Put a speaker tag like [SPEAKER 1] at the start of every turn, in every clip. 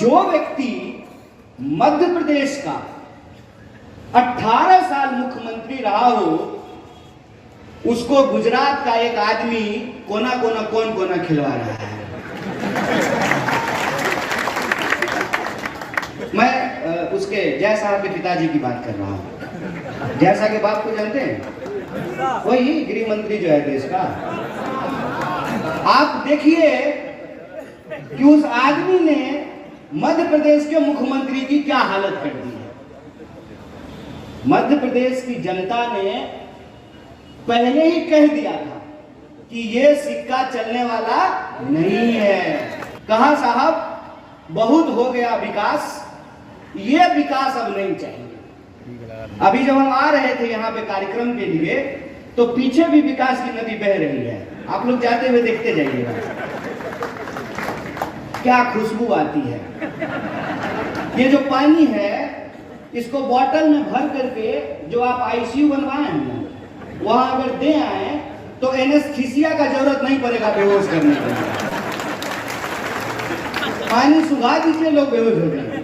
[SPEAKER 1] जो व्यक्ति मध्य प्रदेश का 18 साल मुख्यमंत्री रहा हो, उसको गुजरात का एक आदमी कोना कोना कौन कोना खिलवा रहा है। मैं उसके जय साहब के पिताजी की बात कर रहा हूं। जय साहब के बाप को जानते हैं? वही गृह मंत्री जो है देश का। आप देखिए कि उस आदमी ने मध्य प्रदेश के मुख्यमंत्री की क्या हालत कर दी है। मध्य प्रदेश की जनता ने पहले ही कह दिया था कि ये सिक्का चलने वाला नहीं है। कहा साहब बहुत हो गया विकास, ये विकास अब नहीं चाहिए। अभी जब हम आ रहे थे यहाँ पे कार्यक्रम के लिए, तो पीछे भी विकास की नदी बह रही है। आप लोग जाते हुए देखते जाइएगा, क्या खुशबू आती है। ये जो पानी है, इसको बोतल में भर करके जो आप आईसीयू बनवाए हैं ना, वहां अगर दे आए तो एनेस्थीसिया का जरूरत नहीं पड़ेगा बेहोश करने के लिए। पानी सुखा दीजिए, लोग बेहोश हो जाएंगे।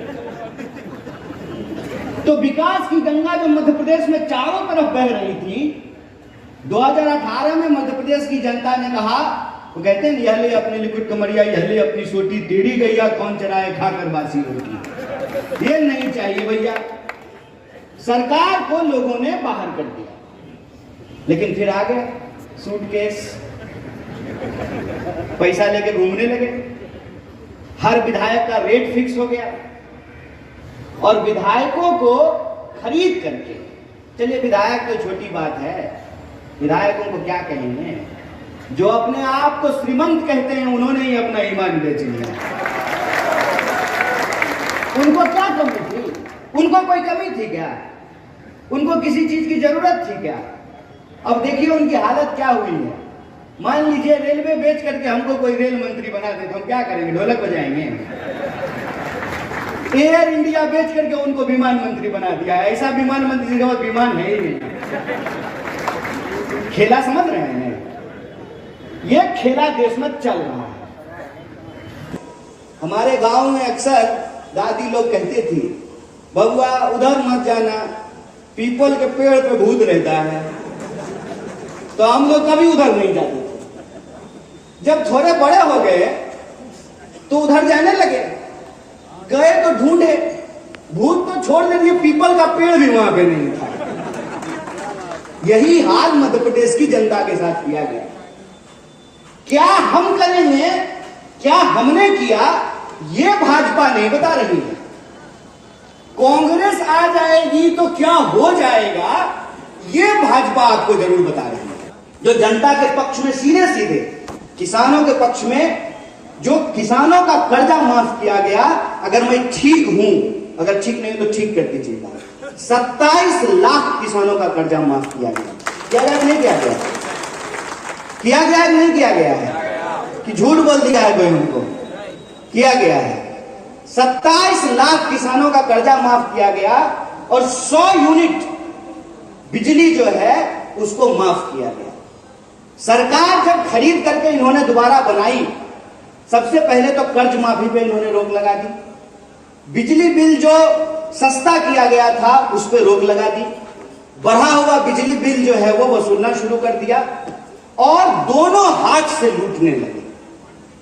[SPEAKER 1] तो विकास की गंगा जो मध्य प्रदेश में चारों तरफ बह रही थी, 2018 में मध्य प्रदेश की जनता ने कहा, वो कहते हैं यह ले अपनी लिक्विड कमरिया, यह ले अपनी सोटी, टेढ़ी गैया कौन चराए खाकर बासी रोटी। ये नहीं चाहिए भैया। सरकार को लोगों ने बाहर कर दिया, लेकिन फिर आ गए सूटकेस, पैसा लेके घूमने लगे। हर विधायक का रेट फिक्स हो गया और विधायकों को खरीद करके, चलिए विधायक तो छोटी बात है, विधायकों को क्या कहेंगे, जो अपने आप को श्रीमंत कहते हैं उन्होंने ही अपना ईमान बेच लिया। उनको क्या कमी थी? उनको कोई कमी थी क्या? उनको किसी चीज की जरूरत थी क्या? अब देखिए उनकी हालत क्या हुई है। मान लीजिए रेलवे बेच करके हमको कोई रेल मंत्री बना दे तो हम क्या करेंगे? ढोलक बजाएंगे। एयर इंडिया बेच करके उनको विमान मंत्री बना दिया है। ऐसा विमान मंत्री का विमान है ही नहीं। खेला समझ रहे हैं? ये खेला देश में चल रहा है। हमारे गांव में अक्सर दादी लोग कहती थी, बबुआ उधर मत जाना, पीपल के पेड़ पे भूत रहता है। तो हम लोग कभी उधर नहीं जाते थे। जब थोड़े बड़े हो गए तो उधर जाने लगे। गए तो ढूंढे, भूत तो छोड़ दीजिए, पीपल का पेड़ भी वहां पे नहीं था। यही हाल मध्य प्रदेश की जनता के साथ किया गया। क्या हम करेंगे, क्या हमने किया, ये भाजपा नहीं बता रही है। कांग्रेस आ जाएगी तो क्या हो जाएगा, ये भाजपा आपको जरूर बता रही है। जो जनता के पक्ष में सीधे सीधे किसानों के पक्ष में, जो किसानों का कर्जा माफ किया गया, अगर मैं ठीक हूं, अगर ठीक नहीं तो ठीक कर दीजिएगा, 27 लाख किसानों का कर्जा माफ किया गया। क्या गया नहीं किया गया? किया गया है नहीं किया गया है? कि झूठ बोल दिया है कोई हमको? किया गया है। 27 लाख किसानों का कर्जा माफ किया गया और 100 यूनिट बिजली जो है उसको माफ किया गया। सरकार जब खरीद करके इन्होंने दोबारा बनाई, सबसे पहले तो कर्ज माफी पे इन्होंने रोक लगा दी। बिजली बिल जो सस्ता किया गया था उस पर रोक लगा दी। बढ़ा हुआ बिजली बिल जो है वो वसूलना शुरू कर दिया और दोनों हाथ से लूटने लगे।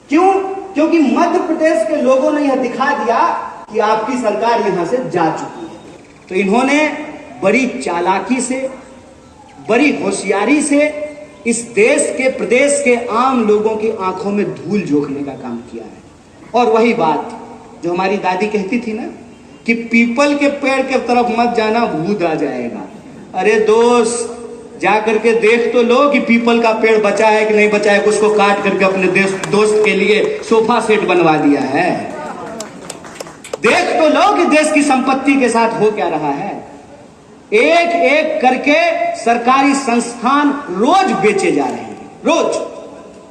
[SPEAKER 1] क्यों? क्योंकि मध्य प्रदेश के लोगों ने यह दिखा दिया कि आपकी सरकार यहां से जा चुकी है। तो इन्होंने बड़ी चालाकी से, बड़ी होशियारी से इस देश के, प्रदेश के आम लोगों की आंखों में धूल झोंकने का काम किया है। और वही बात जो हमारी दादी कहती थी ना कि पीपल के पेड़ के तरफ मत जाना, भूत आ जाएगा। अरे दोस्त, जा करके देख तो लो कि पीपल का पेड़ बचा है कि नहीं बचा है। उसको काट करके अपने दोस्त के लिए सोफा सेट बनवा दिया है। देख तो लो कि देश की संपत्ति के साथ हो क्या रहा है। एक एक करके सरकारी संस्थान रोज बेचे जा रहे हैं। रोज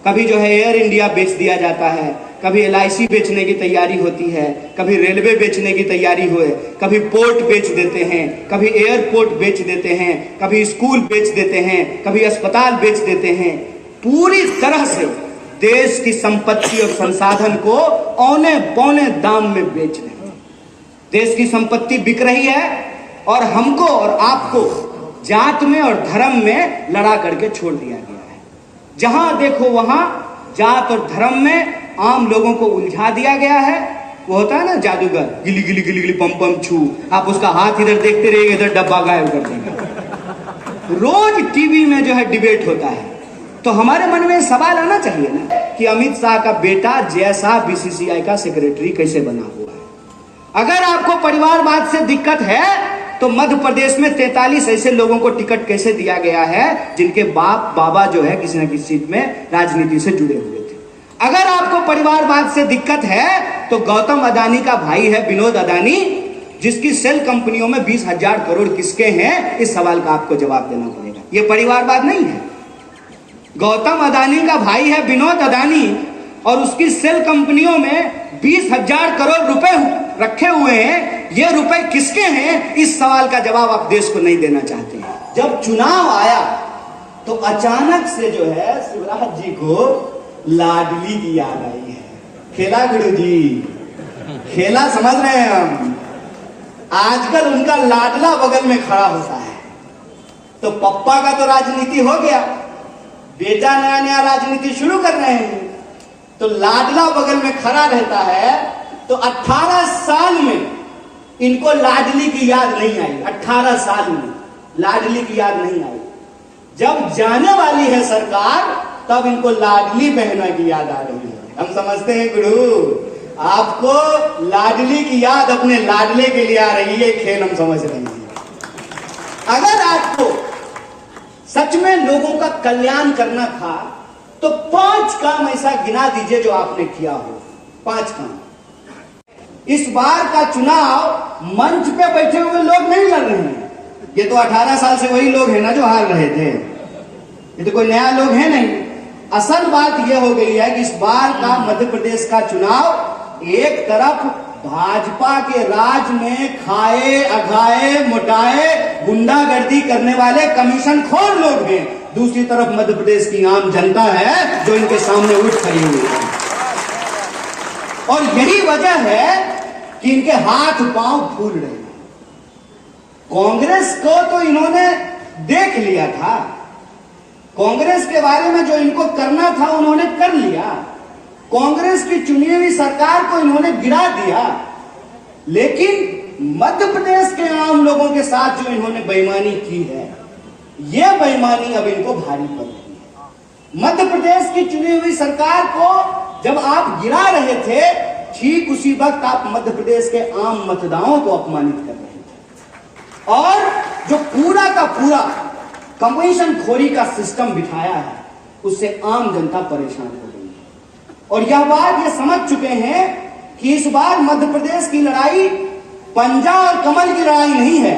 [SPEAKER 1] कभी जो है एयर इंडिया बेच दिया जाता है, कभी LIC बेचने की तैयारी होती है, कभी रेलवे बेचने की तैयारी हुए, कभी पोर्ट बेच देते हैं, कभी एयरपोर्ट बेच देते हैं, कभी स्कूल बेच देते हैं, कभी अस्पताल बेच देते हैं। पूरी तरह से देश की संपत्ति और संसाधन को औने पौने दाम में बेच रहे हैं। देश की संपत्ति बिक रही है और हमको और आपको जात में और धर्म में लड़ा करके छोड़ दिया गया है। जहां देखो वहां जात और धर्म में आम लोगों को उलझा दिया गया है। वो होता है ना जादूगर, गिली गिली गिली गिली पम पम छू, आप उसका हाथ इधर देखते रहिए, इधर डब्बा गायब कर देगा। रोज टीवी में जो है डिबेट होता है। तो हमारे मन में सवाल आना चाहिए ना कि अमित शाह का बेटा जय शाह बीसीसीआई का सेक्रेटरी कैसे बना हुआ है। अगर आपको परिवारवाद से दिक्कत है तो मध्य प्रदेश में 43 ऐसे लोगों को टिकट कैसे दिया गया है जिनके बाप बाबा जो है किसी न किसी सीट में राजनीति से जुड़े हुए थे। अगर आपको परिवारवाद से दिक्कत है तो गौतम अदानी का भाई है विनोद अदानी, जिसकी सेल कंपनियों में 20,000 करोड़ किसके हैं, इस सवाल का आपको जवाब देना पड़ेगा। यह परिवारवाद नहीं है। गौतम अदानी का भाई है विनोद अदानी और उसकी सेल कंपनियों में 20,000 करोड़ रुपए रखे हुए हैं। ये रुपए किसके हैं, इस सवाल का जवाब आप देश को नहीं देना चाहते। जब चुनाव आया तो अचानक से जो है शिवराज जी को लाडली की याद आई है। खेला गुरु जी, खेला समझ रहे हैं हम। आजकल उनका लाडला बगल में खड़ा होता है। तो पप्पा का तो राजनीति हो गया, बेटा नया नया राजनीति शुरू कर रहे हैं, तो लाडला बगल में खड़ा रहता है। तो 18 साल में इनको लाडली की याद नहीं आई। 18 साल में लाडली की याद नहीं आई। जब जाने वाली है सरकार तब इनको लाडली बहना की याद आ रही है। हम समझते हैं गुरु आपको लाडली की याद अपने लाडले के लिए आ रही है, खेल हम समझ रहे हैं। अगर आपको सच में लोगों का कल्याण करना था तो 5 काम ऐसा गिना दीजिए जो आपने किया हो। 5 काम। इस बार का चुनाव मंच पे बैठे हुए लोग नहीं लड़ रहे हैं। ये तो 18 साल से वही लोग हैं ना जो हार रहे थे। ये तो कोई नया लोग है नहीं। असल बात यह हो गई है कि इस बार का मध्य प्रदेश का चुनाव एक तरफ भाजपा के राज में खाए अघाए मोटाए गुंडागर्दी करने वाले कमीशन खोर लोग हैं, दूसरी तरफ मध्य प्रदेश की आम जनता है जो इनके सामने उठ खड़ी हुई है। और यही वजह है कि इनके हाथ पांव फूल रहे हैं। कांग्रेस को तो इन्होंने देख लिया था। कांग्रेस के बारे में जो इनको करना था उन्होंने कर लिया। कांग्रेस की चुनी हुई सरकार को इन्होंने गिरा दिया। लेकिन मध्य प्रदेश के आम लोगों के साथ जो इन्होंने बेईमानी की है, यह बेईमानी अब इनको भारी पड़ रही है। मध्य प्रदेश की चुनी हुई सरकार को जब आप गिरा रहे थे, ठीक उसी वक्त आप मध्य प्रदेश के आम मतदाताओं को अपमानित कर रहे थे। और जो पूरा का पूरा कमीशन खोरी का सिस्टम बिठाया है, उससे आम जनता परेशान हो गई है। और यह बात ये समझ चुके हैं कि इस बार मध्य प्रदेश की लड़ाई पंजा और कमल की लड़ाई नहीं है।